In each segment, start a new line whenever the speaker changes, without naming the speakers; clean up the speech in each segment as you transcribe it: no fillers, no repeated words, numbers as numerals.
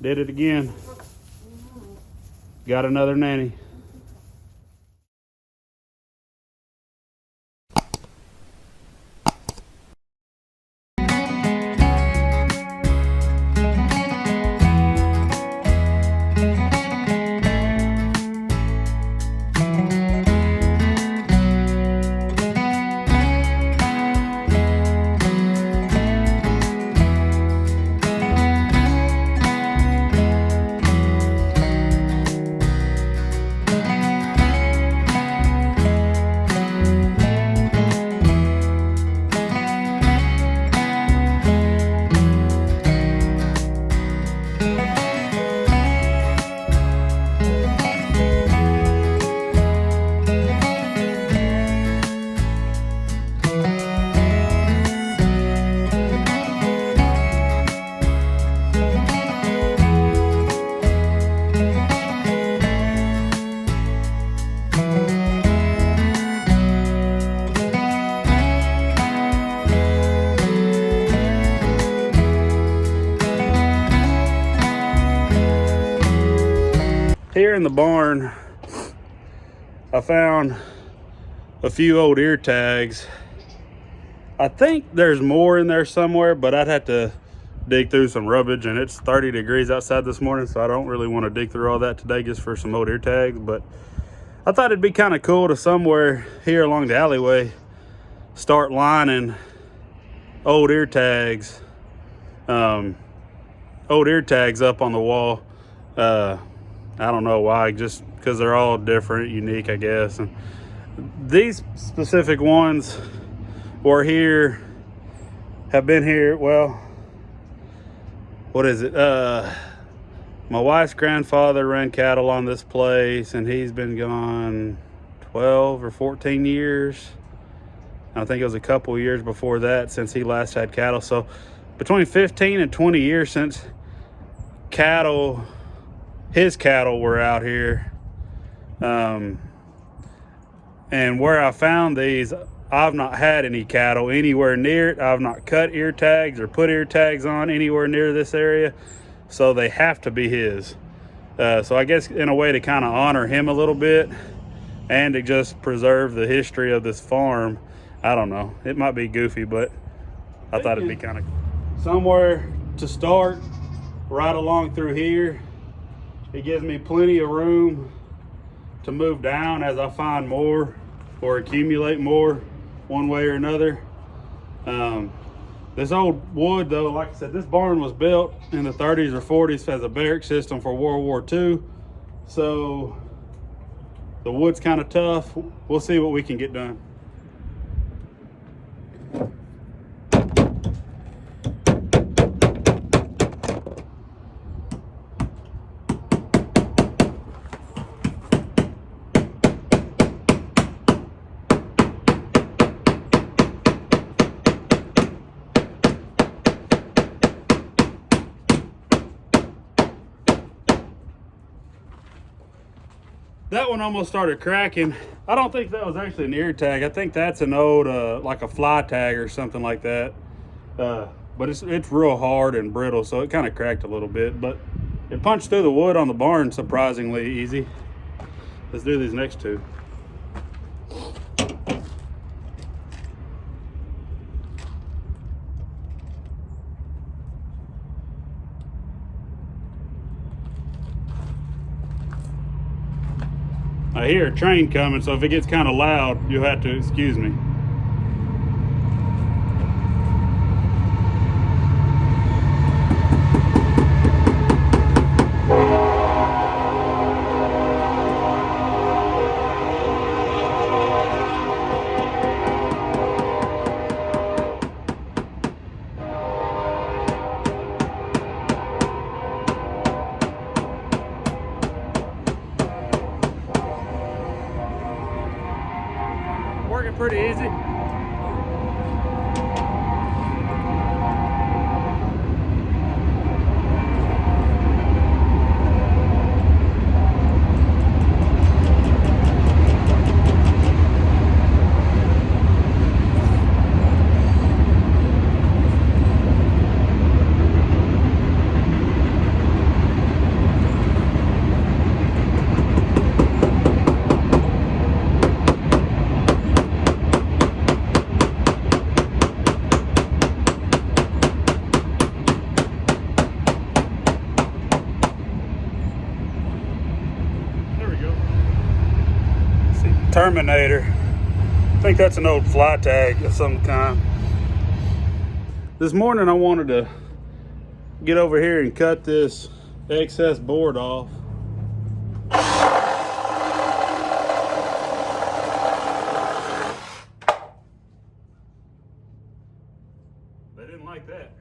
Did it again. Got another nanny. Here in the barn, I found a few old ear tags. I think there's more in there somewhere, but I'd have to dig through some rubbish, and it's 30 degrees outside this morning, so I don't really want to dig through all that today just for some old ear tags. But I thought it'd be kind of cool to somewhere here along the alleyway start lining old ear tags up on the wall. I don't know why, just because they're all different, unique, I guess. And these specific ones were here, have been here, well, what is it? My wife's grandfather ran cattle on this place, and he's been gone 12 or 14 years. I think it was a couple years before that since he last had cattle. So between 15 and 20 years since his cattle were out here. And where I found these, I've not had any cattle anywhere near it. I've not cut ear tags or put ear tags on anywhere near this area. So they have to be his. So I guess in a way to kind of honor him a little bit and to just preserve the history of this farm. I don't know. It might be goofy, but I thought it'd be kind of somewhere to start right along through here. It gives me plenty of room to move down as I find more or accumulate more one way or another. This old wood though, like I said, this barn was built in the 30s or 40s as a barrack system for World War II. So the wood's kind of tough. We'll see what we can get done. That one almost started cracking. I don't think that was actually an ear tag. I think that's an old, like a fly tag or something like that. But it's real hard and brittle, so it kind of cracked a little bit. But it punched through the wood on the barn surprisingly easy. Let's do these next two. I hear a train coming, so if it gets kind of loud, you'll have to excuse me. Working pretty easy. Terminator. I think that's an old fly tag of some kind. This morning I wanted to get over here and cut this excess board off. They didn't like that.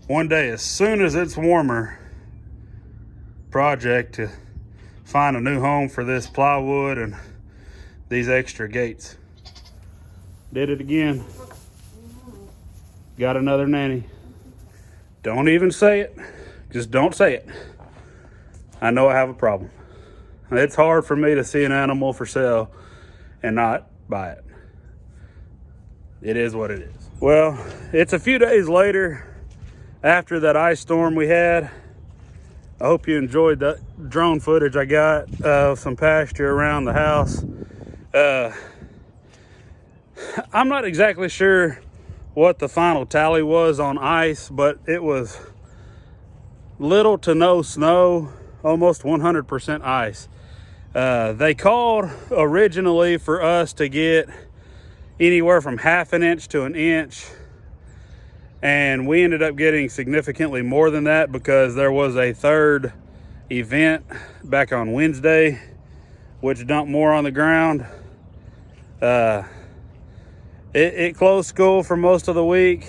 One day, as soon as it's warmer, project to find a new home for this plywood and these extra gates. Did it again. Got another nanny. Don't even say it. Just don't say it. I know I have a problem. It's hard for me to see an animal for sale and not buy it. It is what it is. Well, it's a few days later after that ice storm we had. I hope you enjoyed the drone footage I got of some pasture around the house. I'm not exactly sure what the final tally was on ice, but it was little to no snow, almost 100% ice. They called originally for us to get anywhere from ½ an inch to an inch, and we ended up getting significantly more than that because there was a third event back on Wednesday which dumped more on the ground. It closed school for most of the week,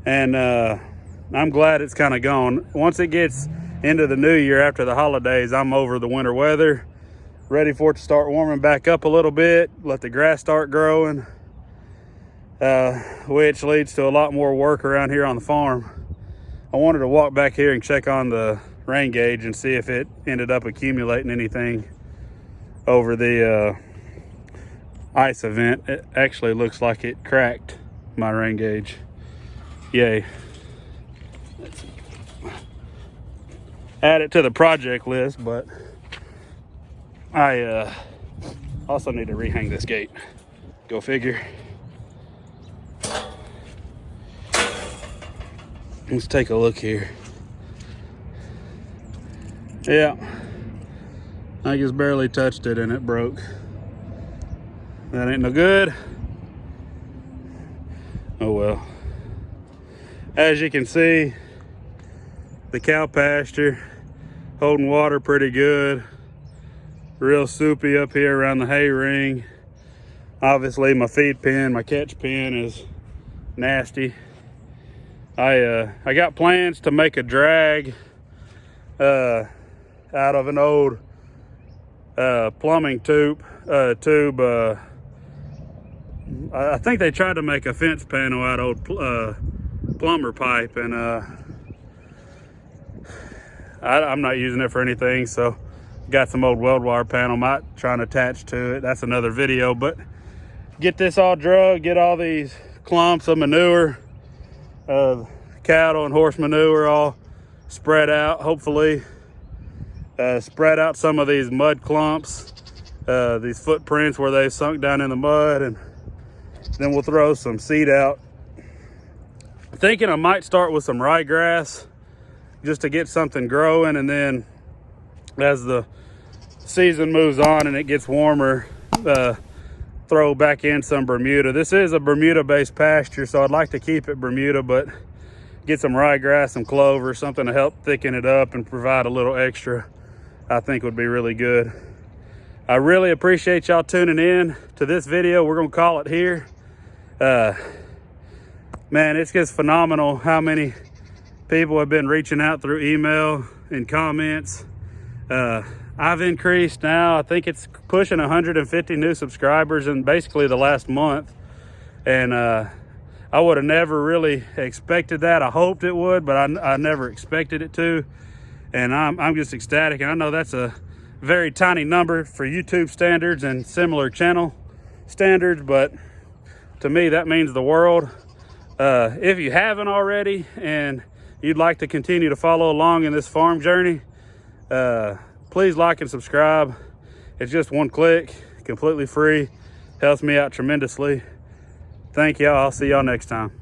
and I'm glad it's kind of gone. Once it gets into the new year after the holidays, I'm over the winter weather, ready for it to start warming back up a little bit, let the grass start growing, which leads to a lot more work around here on the farm. I wanted to walk back here and check on the rain gauge and see if it ended up accumulating anything over the ice event. It actually looks like it cracked my rain gauge. Yay. Let's add it to the project list, but I also need to rehang this gate. Go figure. Let's take a look here. Yeah, I just barely touched it and it broke. That ain't no good. Oh well. As you can see, the cow pasture holding water pretty good. Real soupy up here around the hay ring. Obviously my feed pen, my catch pen is nasty. I got plans to make a drag out of an old plumbing tube. I think they tried to make a fence panel out of old plumber pipe, and I'm not using it for anything, so got some old weld wire panel, might try and attach to it. That's another video, but get this all drug, get all these clumps of manure, cattle and horse manure all spread out, hopefully spread out some of these mud clumps, these footprints where they've sunk down in the mud, and then we'll throw some seed out. I'm thinking I might start with some ryegrass just to get something growing, and then as the season moves on and it gets warmer, throw back in some Bermuda. This is a Bermuda based pasture, so I'd like to keep it Bermuda, but get some ryegrass, some clover, something to help thicken it up and provide a little extra, I think would be really good. I really appreciate y'all tuning in to this video. We're gonna call it here. Man, it's just phenomenal how many people have been reaching out through email and comments. I've increased now, I think it's pushing 150 new subscribers in basically the last month. And I would have never really expected that. I hoped it would, but I never expected it to. And I'm just ecstatic. And I know that's a very tiny number for YouTube standards and similar channel standards, but to me that means the world. If you haven't already and you'd like to continue to follow along in this farm journey, please like and subscribe. It's just one click, completely free, helps me out tremendously. Thank y'all. I'll see y'all next time.